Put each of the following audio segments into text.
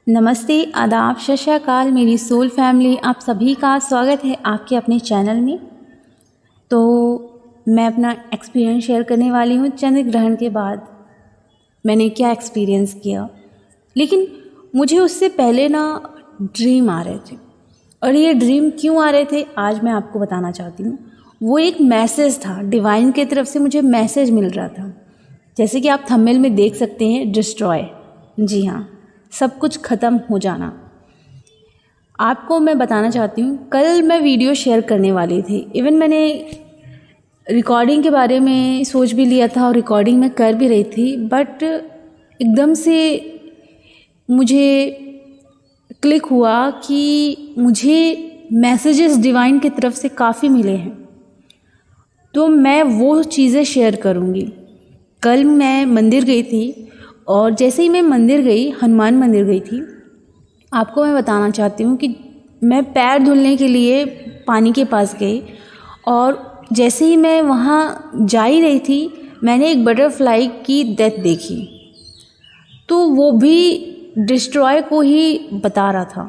नमस्ते, आदाब, सत श्री अकाल मेरी सोल फैमिली। आप सभी का स्वागत है आपके अपने चैनल में। तो मैं अपना एक्सपीरियंस शेयर करने वाली हूँ चंद्र ग्रहण के बाद मैंने क्या एक्सपीरियंस किया। लेकिन मुझे उससे पहले ना ड्रीम आ रहे थे, और ये ड्रीम क्यों आ रहे थे आज मैं आपको बताना चाहती हूँ। वो एक मैसेज था, डिवाइन की तरफ से मुझे मैसेज मिल रहा था। जैसे कि आप थंबनेल में देख सकते हैं, डिस्ट्रॉय। जी हाँ, सब कुछ ख़त्म हो जाना। आपको मैं बताना चाहती हूँ, कल मैं वीडियो शेयर करने वाली थी। इवन मैंने रिकॉर्डिंग के बारे में सोच भी लिया था और रिकॉर्डिंग मैं कर भी रही थी, बट एकदम से मुझे क्लिक हुआ कि मुझे मैसेजेस डिवाइन की तरफ से काफ़ी मिले हैं, तो मैं वो चीज़ें शेयर करूँगी। कल मैं मंदिर गई थी, और जैसे ही मैं मंदिर गई, हनुमान मंदिर गई थी, आपको मैं बताना चाहती हूँ कि मैं पैर धुलने के लिए पानी के पास गई, और जैसे ही मैं वहाँ जा ही रही थी, मैंने एक बटरफ्लाई की डेथ देखी। तो वो भी डिस्ट्रॉय को ही बता रहा था।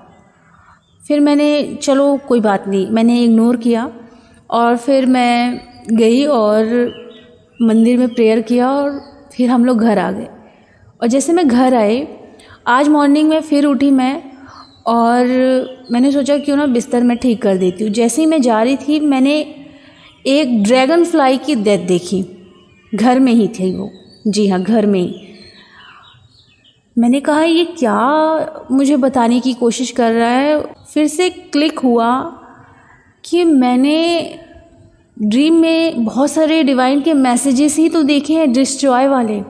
फिर मैंने चलो कोई बात नहीं, मैंने इग्नोर किया, और फिर मैं गई और मंदिर में प्रेयर किया, और फिर हम लोग घर आ गए। और जैसे मैं घर आई, आज मॉर्निंग में फिर उठी मैं, और मैंने सोचा क्यों ना बिस्तर में ठीक कर देती हूँ। जैसे ही मैं जा रही थी, मैंने एक ड्रैगन फ्लाई की डेथ देखी। घर में ही थी वो, जी हाँ, घर में ही। मैंने कहा ये क्या मुझे बताने की कोशिश कर रहा है। फिर से क्लिक हुआ कि मैंने ड्रीम में बहुत सारे डिवाइन के मैसेजेस ही तो देखे हैं, डिस्ट्रॉय वाले।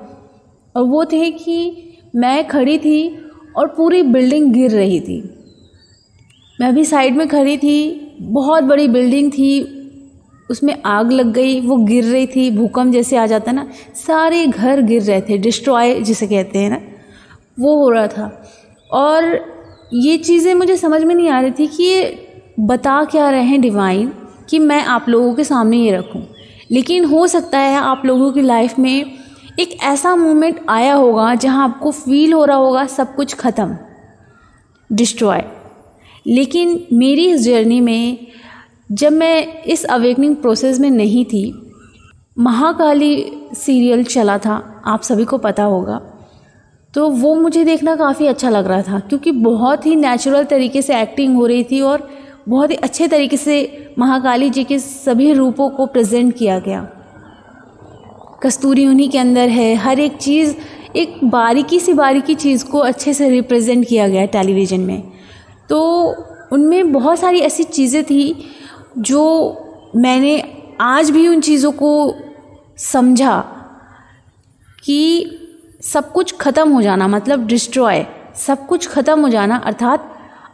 और वो थे कि मैं खड़ी थी और पूरी बिल्डिंग गिर रही थी। मैं अभी साइड में खड़ी थी, बहुत बड़ी बिल्डिंग थी, उसमें आग लग गई, वो गिर रही थी। भूकंप जैसे आ जाता है ना, सारे घर गिर रहे थे, डिस्ट्रॉय जिसे कहते हैं ना, वो हो रहा था। और ये चीज़ें मुझे समझ में नहीं आ रही थी कि ये बता क्या रहे हैं डिवाइन कि मैं आप लोगों के सामने ये रखूं। लेकिन हो सकता है आप लोगों की लाइफ में एक ऐसा मोमेंट आया होगा जहां आपको फील हो रहा होगा सब कुछ ख़त्म, डिस्ट्रॉय। लेकिन मेरी इस जर्नी में, जब मैं इस अवेकनिंग प्रोसेस में नहीं थी, महाकाली सीरियल चला था, आप सभी को पता होगा, तो वो मुझे देखना काफ़ी अच्छा लग रहा था, क्योंकि बहुत ही नेचुरल तरीके से एक्टिंग हो रही थी और बहुत ही अच्छे तरीके से महाकाली जी के सभी रूपों को प्रेजेंट किया गया। कस्तूरी उन्हीं के अंदर है, हर एक चीज़, एक बारीकी से बारीकी चीज़ को अच्छे से रिप्रेजेंट किया गया है टेलीविज़न में। तो उनमें बहुत सारी ऐसी चीज़ें थी जो मैंने आज भी उन चीज़ों को समझा कि सब कुछ ख़त्म हो जाना मतलब डिस्ट्रॉय, सब कुछ ख़त्म हो जाना अर्थात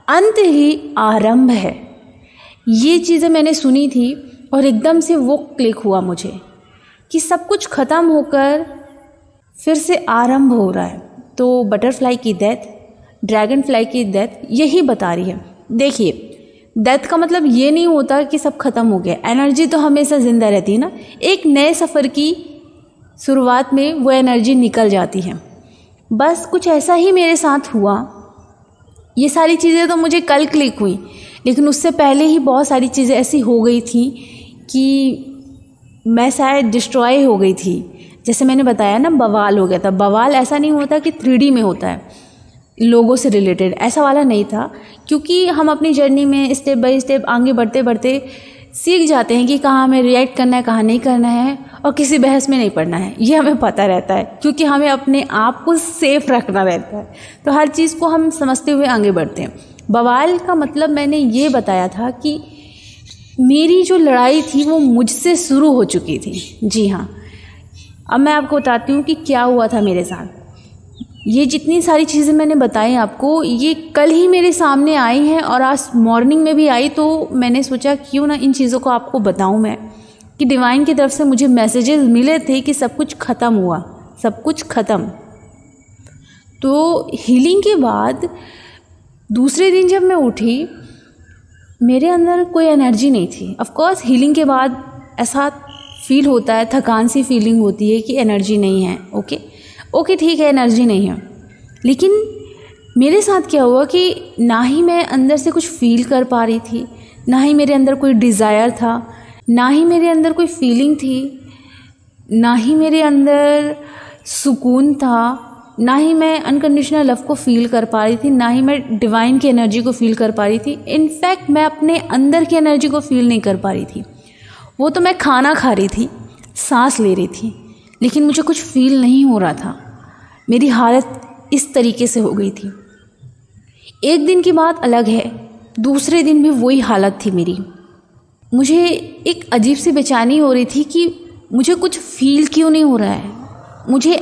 अंत ही आरंभ है। ये चीज़ें मैंने सुनी थी और एकदम से वो क्लिक हुआ मुझे कि सब कुछ ख़त्म होकर फिर से आरंभ हो रहा है। तो बटरफ्लाई की डेथ, ड्रैगन फ्लाई की डेथ यही बता रही है। देखिए, डेथ का मतलब ये नहीं होता कि सब ख़त्म हो गया, एनर्जी तो हमेशा ज़िंदा रहती है ना। एक नए सफ़र की शुरुआत में वो एनर्जी निकल जाती है। बस कुछ ऐसा ही मेरे साथ हुआ। ये सारी चीज़ें तो मुझे कल क्लिक हुई, लेकिन उससे पहले ही बहुत सारी चीज़ें ऐसी हो गई थी कि मैं शायद डिस्ट्रॉय हो गई थी। जैसे मैंने बताया ना, बवाल हो गया था। बवाल ऐसा नहीं होता कि 3D में होता है, लोगों से रिलेटेड, ऐसा वाला नहीं था। क्योंकि हम अपनी जर्नी में स्टेप बाय स्टेप आगे बढ़ते बढ़ते सीख जाते हैं कि कहाँ हमें रिएक्ट करना है, कहाँ नहीं करना है, और किसी बहस में नहीं पड़ना है। ये हमें पता रहता है, क्योंकि हमें अपने आप को सेफ रखना रहता है। तो हर चीज़ को हम समझते हुए आगे बढ़ते हैं। बवाल का मतलब मैंने ये बताया था कि मेरी जो लड़ाई थी वो मुझसे शुरू हो चुकी थी। जी हाँ, अब मैं आपको बताती हूँ कि क्या हुआ था मेरे साथ। ये जितनी सारी चीज़ें मैंने बताई आपको, ये कल ही मेरे सामने आई हैं और आज मॉर्निंग में भी आई। तो मैंने सोचा क्यों ना इन चीज़ों को आपको बताऊँ मैं, कि डिवाइन की तरफ से मुझे मैसेजेस मिले थे कि सब कुछ ख़त्म हुआ, सब कुछ ख़त्म। तो हीलिंग के बाद दूसरे दिन जब मैं उठी, मेरे अंदर कोई एनर्जी नहीं थी। ऑफ कोर्स हीलिंग के बाद ऐसा फील होता है, थकान सी फीलिंग होती है कि एनर्जी नहीं है। ओके ठीक है, एनर्जी नहीं है, लेकिन मेरे साथ क्या हुआ कि ना ही मैं अंदर से कुछ फील कर पा रही थी, ना ही मेरे अंदर कोई डिज़ायर था, ना ही मेरे अंदर कोई फीलिंग थी, ना ही मेरे अंदर सुकून था, ना ही मैं अनकंडीशनल लव को फील कर पा रही थी, ना ही मैं डिवाइन की एनर्जी को फील कर पा रही थी। इनफैक्ट मैं अपने अंदर की एनर्जी को फील नहीं कर पा रही थी। वो तो मैं खाना खा रही थी, सांस ले रही थी, लेकिन मुझे कुछ फील नहीं हो रहा था। मेरी हालत इस तरीके से हो गई थी। एक दिन की बात अलग है, दूसरे दिन भी वही हालत थी मेरी। मुझे एक अजीब सी बेचैनी हो रही थी कि मुझे कुछ फील क्यों नहीं हो रहा है, मुझे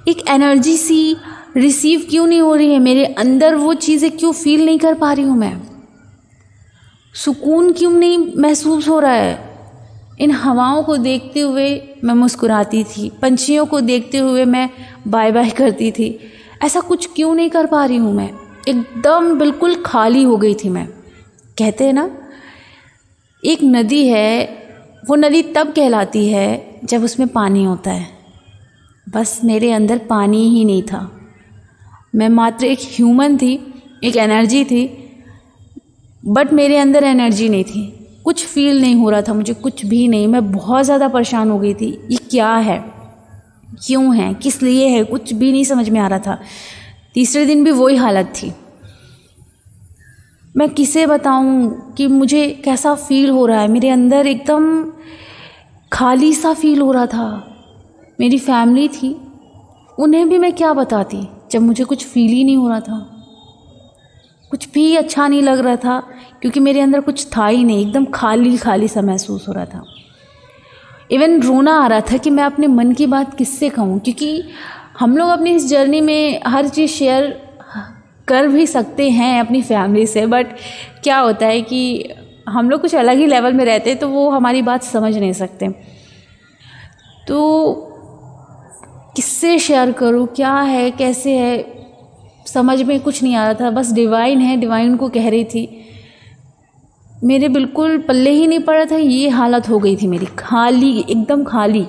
एक एनर्जी सी रिसीव क्यों नहीं हो रही है, मेरे अंदर वो चीज़ें क्यों फील नहीं कर पा रही हूँ, मैं सुकून क्यों नहीं महसूस हो रहा है। इन हवाओं को देखते हुए मैं मुस्कुराती थी, पंछियों को देखते हुए मैं बाय बाय करती थी, ऐसा कुछ क्यों नहीं कर पा रही हूँ मैं। एकदम बिल्कुल खाली हो गई थी मैं। कहते हैं ना, एक नदी है, वो नदी तब कहलाती है जब उसमें पानी होता है। बस मेरे अंदर पानी ही नहीं था। मैं मात्र एक ह्यूमन थी, एक एनर्जी थी, बट मेरे अंदर एनर्जी नहीं थी। कुछ फील नहीं हो रहा था मुझे, कुछ भी नहीं। मैं बहुत ज़्यादा परेशान हो गई थी, ये क्या है, क्यों है, किस लिए है, कुछ भी नहीं समझ में आ रहा था। तीसरे दिन भी वही हालत थी। मैं किसे बताऊं कि मुझे कैसा फील हो रहा है। मेरे अंदर एकदम खाली सा फील हो रहा था। मेरी फैमिली थी, उन्हें भी मैं क्या बताती जब मुझे कुछ फील ही नहीं हो रहा था, कुछ भी अच्छा नहीं लग रहा था, क्योंकि मेरे अंदर कुछ था ही नहीं। एकदम खाली खाली सा महसूस हो रहा था। इवन रोना आ रहा था कि मैं अपने मन की बात किससे कहूँ, क्योंकि हम लोग अपनी इस जर्नी में हर चीज़ शेयर कर भी सकते हैं अपनी फैमिली से, बट क्या होता है कि हम लोग कुछ अलग ही लेवल में रहते हैं, तो वो हमारी बात समझ नहीं सकते। तो किससे शेयर करूँ, क्या है, कैसे है, समझ में कुछ नहीं आ रहा था। बस डिवाइन है, डिवाइन को कह रही थी। मेरे बिल्कुल पल्ले ही नहीं पड़ रहा था। ये हालत हो गई थी मेरी, खाली, एकदम खाली।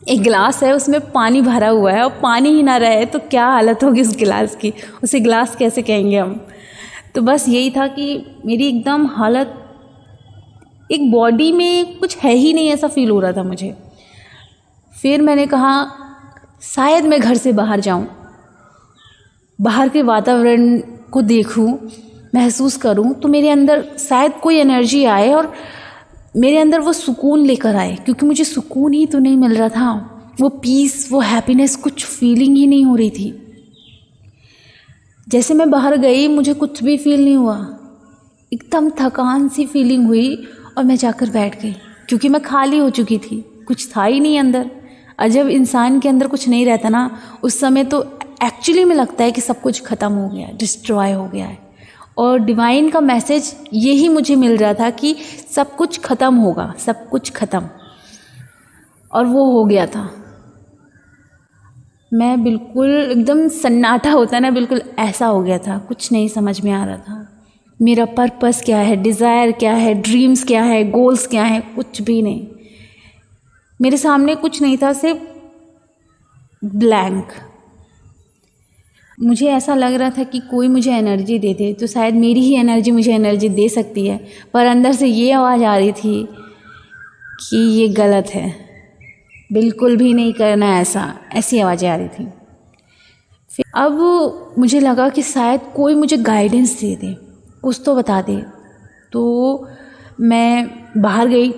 एक गिलास है, उसमें पानी भरा हुआ है और पानी ही ना रहे तो क्या हालत होगी उस गिलास की, उसे गिलास कैसे कहेंगे हम। तो बस यही था कि मेरी एकदम हालत, एक बॉडी में कुछ है ही नहीं, ऐसा फील हो रहा था मुझे। फिर मैंने कहा शायद मैं घर से बाहर जाऊं, बाहर के वातावरण को देखूं, महसूस करूं, तो मेरे अंदर शायद कोई एनर्जी आए और मेरे अंदर वो सुकून लेकर आए, क्योंकि मुझे सुकून ही तो नहीं मिल रहा था। वो पीस, वो हैप्पीनेस, कुछ फीलिंग ही नहीं हो रही थी। जैसे मैं बाहर गई, मुझे कुछ भी फील नहीं हुआ, एकदम थकान सी फीलिंग हुई और मैं जाकर बैठ गई, क्योंकि मैं खाली हो चुकी थी, कुछ था ही नहीं अंदर। और जब इंसान के अंदर कुछ नहीं रहता ना, उस समय तो एक्चुअली में लगता है कि सब कुछ ख़त्म हो गया है, डिस्ट्रॉय हो गया है। और डिवाइन का मैसेज यही मुझे मिल रहा था कि सब कुछ ख़त्म होगा, सब कुछ ख़त्म, और वो हो गया था। मैं बिल्कुल एकदम सन्नाटा होता है ना, बिल्कुल ऐसा हो गया था। कुछ नहीं समझ में आ रहा था, मेरा पर्पस क्या है, डिज़ायर क्या है, ड्रीम्स क्या है, गोल्स क्या है, कुछ भी नहीं। मेरे सामने कुछ नहीं था, सिर्फ ब्लैंक। मुझे ऐसा लग रहा था कि कोई मुझे एनर्जी दे दे तो शायद मेरी ही एनर्जी मुझे एनर्जी दे सकती है, पर अंदर से ये आवाज़ आ रही थी कि ये गलत है, बिल्कुल भी नहीं करना ऐसा, ऐसी आवाज़ें आ रही थी। फिर अब मुझे लगा कि शायद कोई मुझे गाइडेंस दे दे, कुछ तो बता दे। तो मैं बाहर गई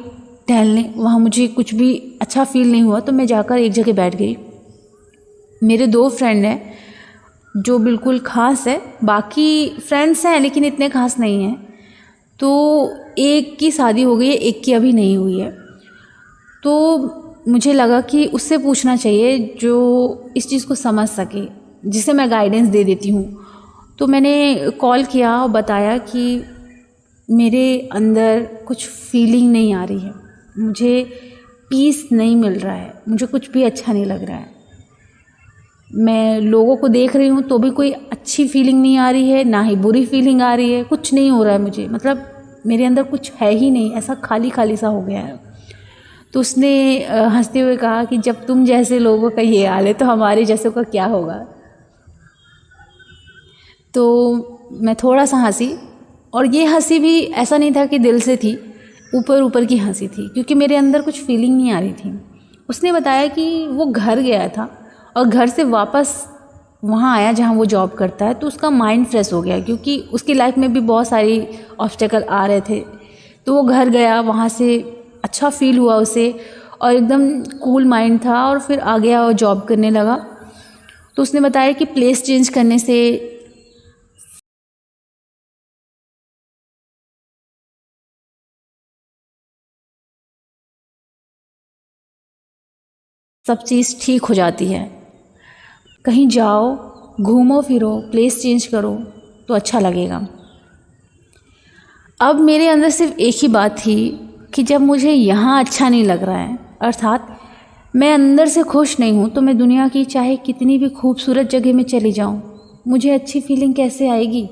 टहलने, वहाँ मुझे कुछ भी अच्छा फील नहीं हुआ, तो मैं जाकर एक जगह बैठ गई। मेरे 2 फ्रेंड हैं जो बिल्कुल ख़ास है, बाकी फ्रेंड्स हैं लेकिन इतने ख़ास नहीं हैं। तो एक की शादी हो गई है, एक की अभी नहीं हुई है। तो मुझे लगा कि उससे पूछना चाहिए जो इस चीज़ को समझ सके, जिसे मैं गाइडेंस दे देती हूँ। तो मैंने कॉल किया और बताया कि मेरे अंदर कुछ फीलिंग नहीं आ रही है, मुझे पीस नहीं मिल रहा है, मुझे कुछ भी अच्छा नहीं लग रहा है। मैं लोगों को देख रही हूँ तो भी कोई अच्छी फीलिंग नहीं आ रही है, ना ही बुरी फीलिंग आ रही है, कुछ नहीं हो रहा है मुझे, मतलब मेरे अंदर कुछ है ही नहीं, ऐसा खाली खाली सा हो गया है। तो उसने हंसते हुए कहा कि जब तुम जैसे लोगों का ये हाल है तो हमारे जैसों का क्या होगा। तो मैं थोड़ा सा हंसी, और ये हंसी भी ऐसा नहीं था कि दिल से थी, ऊपर ऊपर की हंसी थी, क्योंकि मेरे अंदर कुछ फीलिंग नहीं आ रही थी। उसने बताया कि वो घर गया था और घर से वापस वहाँ आया जहाँ वो जॉब करता है, तो उसका माइंड फ्रेश हो गया, क्योंकि उसकी लाइफ में भी बहुत सारी ऑब्स्टेकल आ रहे थे। तो वो घर गया, वहाँ से अच्छा फील हुआ उसे, और एकदम कूल माइंड था, और फिर आ गया और जॉब करने लगा। तो उसने बताया कि प्लेस चेंज करने से सब चीज़ ठीक हो जाती है। कहीं जाओ, घूमो फिरो, प्लेस चेंज करो तो अच्छा लगेगा। अब मेरे अंदर सिर्फ एक ही बात थी कि जब मुझे यहाँ अच्छा नहीं लग रहा है, अर्थात मैं अंदर से खुश नहीं हूँ, तो मैं दुनिया की चाहे कितनी भी खूबसूरत जगह में चली जाऊँ, मुझे अच्छी फीलिंग कैसे आएगी?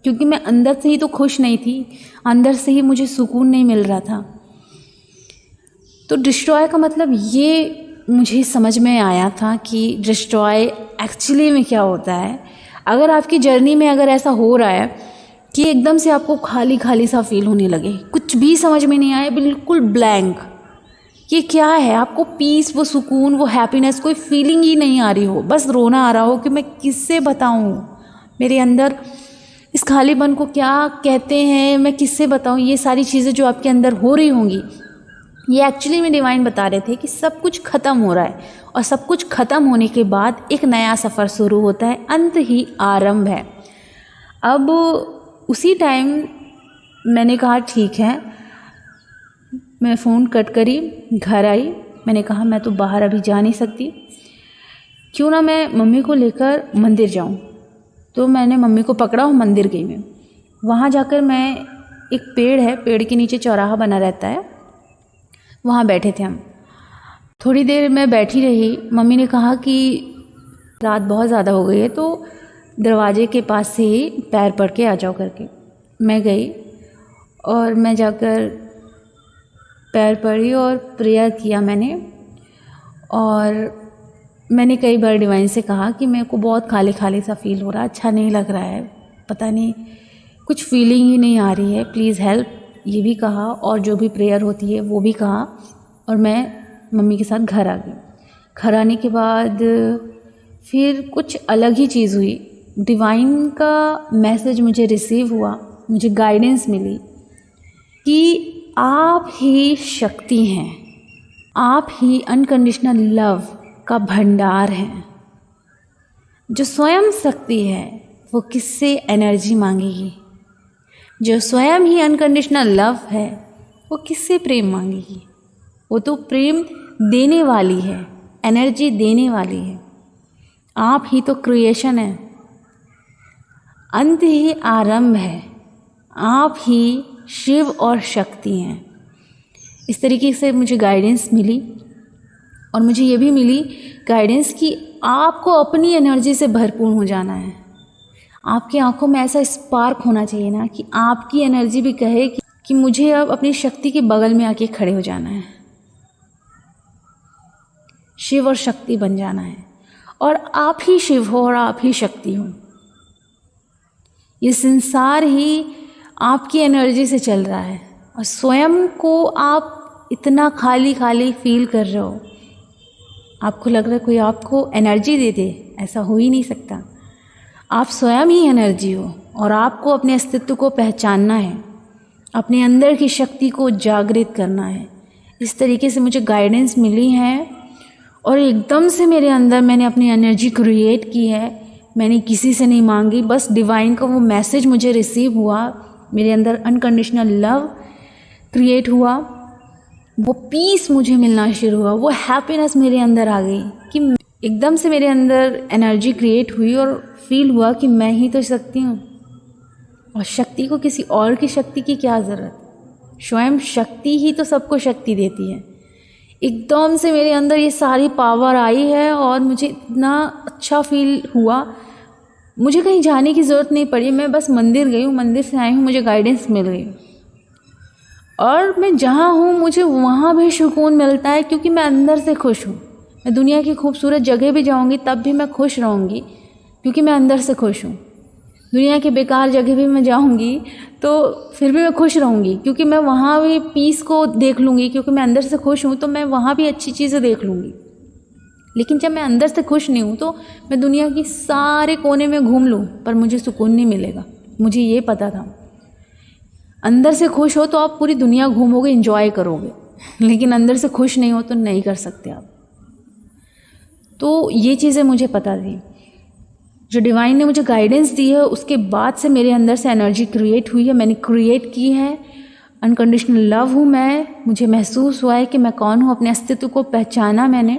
क्योंकि मैं अंदर से ही तो खुश नहीं थी, अंदर से ही मुझे सुकून नहीं मिल रहा था। तो डिस्ट्रॉय का मतलब ये मुझे समझ में आया था कि डिस्ट्रॉय एक्चुअली में क्या होता है। अगर आपकी जर्नी में अगर ऐसा हो रहा है कि एकदम से आपको खाली खाली सा फील होने लगे, कुछ भी समझ में नहीं आए, बिल्कुल ब्लैंक, ये क्या है, आपको पीस, वो सुकून, वो हैप्पीनेस, कोई फीलिंग ही नहीं आ रही हो, बस रोना आ रहा हो कि मैं किससे बताऊं मेरे अंदर इस खालीपन को क्या कहते हैं, मैं किससे बताऊं। ये सारी चीज़ें जो आपके अंदर हो रही होंगी, ये एक्चुअली में डिवाइन बता रहे थे कि सब कुछ ख़त्म हो रहा है, और सब कुछ ख़त्म होने के बाद एक नया सफ़र शुरू होता है, अंत ही आरंभ है। अब उसी टाइम मैंने कहा ठीक है, मैं फ़ोन कट करी, घर आई। मैंने कहा मैं तो बाहर अभी जा नहीं सकती, क्यों ना मैं मम्मी को लेकर मंदिर जाऊं। तो मैंने मम्मी को पकड़ा और मंदिर गई मैं। वहाँ जाकर मैं, एक पेड़ है, पेड़ के नीचे चौराहा बना रहता है, वहाँ बैठे थे हम। थोड़ी देर मैं बैठी रही। मम्मी ने कहा कि रात बहुत ज़्यादा हो गई है, तो दरवाजे के पास से ही पैर पड़ के आ जाओ करके। मैं गई और मैं जाकर पैर पड़ी और प्रेयर किया मैंने। और मैंने कई बार डिवाइन से कहा कि मेरे को बहुत खाली खाली सा फील हो रहा है, अच्छा नहीं लग रहा है, पता नहीं कुछ फीलिंग ही नहीं आ रही है, प्लीज़ हेल्प, ये भी कहा, और जो भी प्रेयर होती है वो भी कहा। और मैं मम्मी के साथ घर आ गई। घर आने के बाद फिर कुछ अलग ही चीज़ हुई। डिवाइन का मैसेज मुझे रिसीव हुआ, मुझे गाइडेंस मिली कि आप ही शक्ति हैं, आप ही अनकंडीशनल लव का भंडार हैं। जो स्वयं शक्ति है वो किससे एनर्जी मांगेगी? जो स्वयं ही अनकंडीशनल लव है वो किससे प्रेम मांगेगी? वो तो प्रेम देने वाली है, एनर्जी देने वाली है। आप ही तो क्रिएशन है, अंत ही आरंभ है, आप ही शिव और शक्ति हैं। इस तरीके से मुझे गाइडेंस मिली। और मुझे ये भी मिली गाइडेंस कि आपको अपनी एनर्जी से भरपूर हो जाना है। आपकी आंखों में ऐसा स्पार्क होना चाहिए ना कि आपकी एनर्जी भी कहे कि मुझे अब अपनी शक्ति के बगल में आके खड़े हो जाना है, शिव और शक्ति बन जाना है। और आप ही शिव हो और आप ही शक्ति हो। ये संसार ही आपकी एनर्जी से चल रहा है, और स्वयं को आप इतना खाली खाली फील कर रहे हो, आपको लग रहा है कोई आपको एनर्जी दे दे, ऐसा हो ही नहीं सकता। आप स्वयं ही एनर्जी हो, और आपको अपने अस्तित्व को पहचानना है, अपने अंदर की शक्ति को जागृत करना है। इस तरीके से मुझे गाइडेंस मिली है, और एकदम से मेरे अंदर मैंने अपनी एनर्जी क्रिएट की है। मैंने किसी से नहीं मांगी, बस डिवाइन का वो मैसेज मुझे रिसीव हुआ, मेरे अंदर अनकंडीशनल लव क्रिएट हुआ, वो पीस मुझे मिलना शुरू हुआ, वो हैप्पीनेस मेरे अंदर आ गई कि एकदम से मेरे अंदर एनर्जी क्रिएट हुई, और फील हुआ कि मैं ही तो शक्ति हूँ, और शक्ति को किसी और की शक्ति की क्या ज़रूरत, स्वयं शक्ति ही तो सबको शक्ति देती है। एकदम से मेरे अंदर ये सारी पावर आई है, और मुझे इतना अच्छा फील हुआ। मुझे कहीं जाने की ज़रूरत नहीं पड़ी, मैं बस मंदिर गई हूँ, मंदिर से आई हूँ, मुझे गाइडेंस मिल गई, और मैं जहाँ हूँ मुझे वहाँ भी सुकून मिलता है, क्योंकि मैं अंदर से खुश हूँ। मैं दुनिया की खूबसूरत जगह भी जाऊँगी तब भी मैं खुश रहूँगी, क्योंकि मैं अंदर से खुश हूँ। दुनिया के बेकार जगह भी मैं जाऊंगी तो फिर भी मैं खुश रहूंगी, क्योंकि मैं वहाँ भी पीस को देख लूँगी, क्योंकि मैं अंदर से खुश हूँ तो मैं वहाँ भी अच्छी चीज़ें देख लूँगी। लेकिन जब मैं अंदर से खुश नहीं हूँ तो मैं दुनिया की सारे कोने में घूम लूँ पर मुझे सुकून नहीं मिलेगा। मुझे ये पता था। अंदर से खुश हो तो आप पूरी दुनिया घूमोगे, एंजॉय करोगे, लेकिन अंदर से खुश नहीं हो तो नहीं कर सकते आप। तो ये चीज़ें मुझे पता थी। जो डिवाइन ने मुझे गाइडेंस दी है उसके बाद से मेरे अंदर से एनर्जी क्रिएट हुई है, मैंने क्रिएट की है। अनकंडीशनल लव हूँ मैं। मुझे महसूस हुआ है कि मैं कौन हूँ, अपने अस्तित्व को पहचाना मैंने।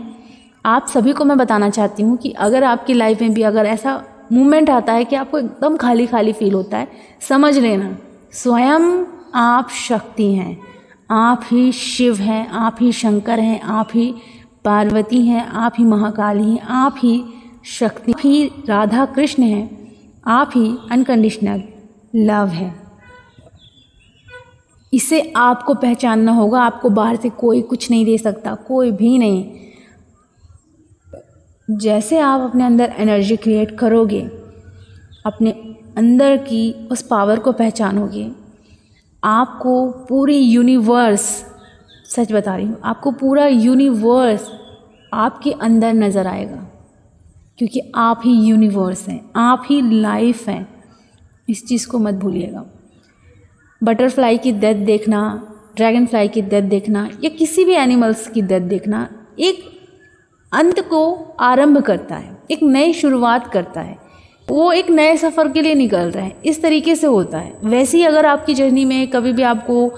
आप सभी को मैं बताना चाहती हूँ कि अगर आपकी लाइफ में भी अगर ऐसा मोमेंट आता है कि आपको एकदम खाली खाली फील होता है, समझ लेना स्वयं आप शक्ति हैं, आप ही शिव हैं, आप ही शंकर हैं, आप ही पार्वती हैं, आप ही महाकाली हैं, आप ही शक्ति, आप ही राधा कृष्ण हैं, आप ही अनकंडीशनल लव है। इसे आपको पहचानना होगा। आपको बाहर से कोई कुछ नहीं दे सकता, कोई भी नहीं। जैसे आप अपने अंदर एनर्जी क्रिएट करोगे, अपने अंदर की उस पावर को पहचानोगे, आपको पूरी यूनिवर्स, सच बता रही हूँ, आपको पूरा यूनिवर्स आपके अंदर नज़र आएगा, क्योंकि आप ही यूनिवर्स हैं, आप ही लाइफ हैं। इस चीज़ को मत भूलिएगा। बटरफ्लाई की डेथ देखना, ड्रैगन फ्लाई की डेथ देखना या किसी भी एनिमल्स की डेथ देखना एक अंत को आरंभ करता है, एक नई शुरुआत करता है। वो एक नए सफ़र के लिए निकल रहे हैं, इस तरीके से होता है। वैसे ही अगर आपकी जर्नी में कभी भी आपको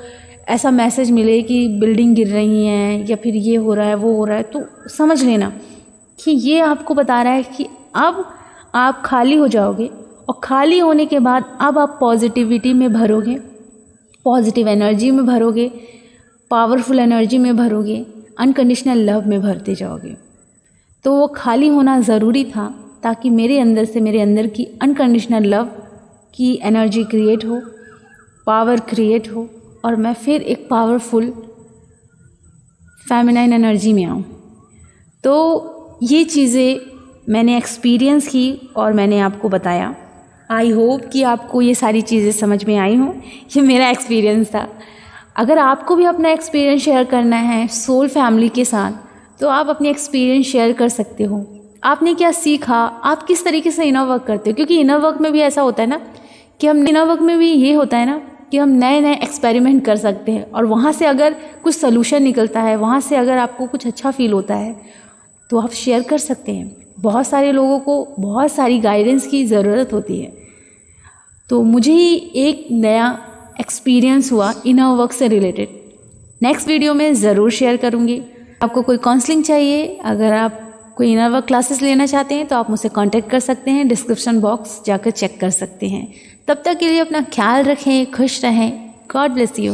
ऐसा मैसेज मिले कि बिल्डिंग गिर रही हैं या फिर ये हो रहा है वो हो रहा है, तो समझ लेना कि ये आपको बता रहा है कि अब आप खाली हो जाओगे, और खाली होने के बाद अब आप पॉजिटिविटी में भरोगे, पॉजिटिव एनर्जी में भरोगे, पावरफुल एनर्जी में भरोगे, अनकंडीशनल लव में भरते जाओगे। तो वो खाली होना ज़रूरी था ताकि मेरे अंदर से, मेरे अंदर की अनकंडीशनल लव की एनर्जी क्रिएट हो, पावर क्रिएट हो, और मैं फिर एक पावरफुल फेमिनाइन एनर्जी में आऊँ। तो ये चीज़ें मैंने एक्सपीरियंस की और मैंने आपको बताया। आई होप कि आपको ये सारी चीज़ें समझ में आई हों। ये मेरा एक्सपीरियंस था। अगर आपको भी अपना एक्सपीरियंस शेयर करना है सोल फैमिली के साथ, तो आप अपनी एक्सपीरियंस शेयर कर सकते हो। आपने क्या सीखा, आप किस तरीके से इनर वर्क करते हो, क्योंकि इनर वर्क में भी ऐसा होता है ना कि हम इनर वर्क में भी ये होता है ना कि हम नए नए एक्सपेरिमेंट कर सकते हैं, और वहाँ से अगर कुछ सलूशन निकलता है, वहाँ से अगर आपको कुछ अच्छा फील होता है तो आप शेयर कर सकते हैं। बहुत सारे लोगों को बहुत सारी गाइडेंस की ज़रूरत होती है। तो मुझे ही एक नया एक्सपीरियंस हुआ इनर वर्क से रिलेटेड। नेक्स्ट वीडियो में ज़रूर शेयर करूँगी। आपको कोई काउंसलिंग चाहिए, अगर आप कोई इनर वर्क क्लासेस लेना चाहते हैं तो आप मुझसे कांटेक्ट कर सकते हैं, डिस्क्रिप्शन बॉक्स जाकर चेक कर सकते हैं। तब तक के लिए अपना ख्याल रखें, खुश रहें। God bless you.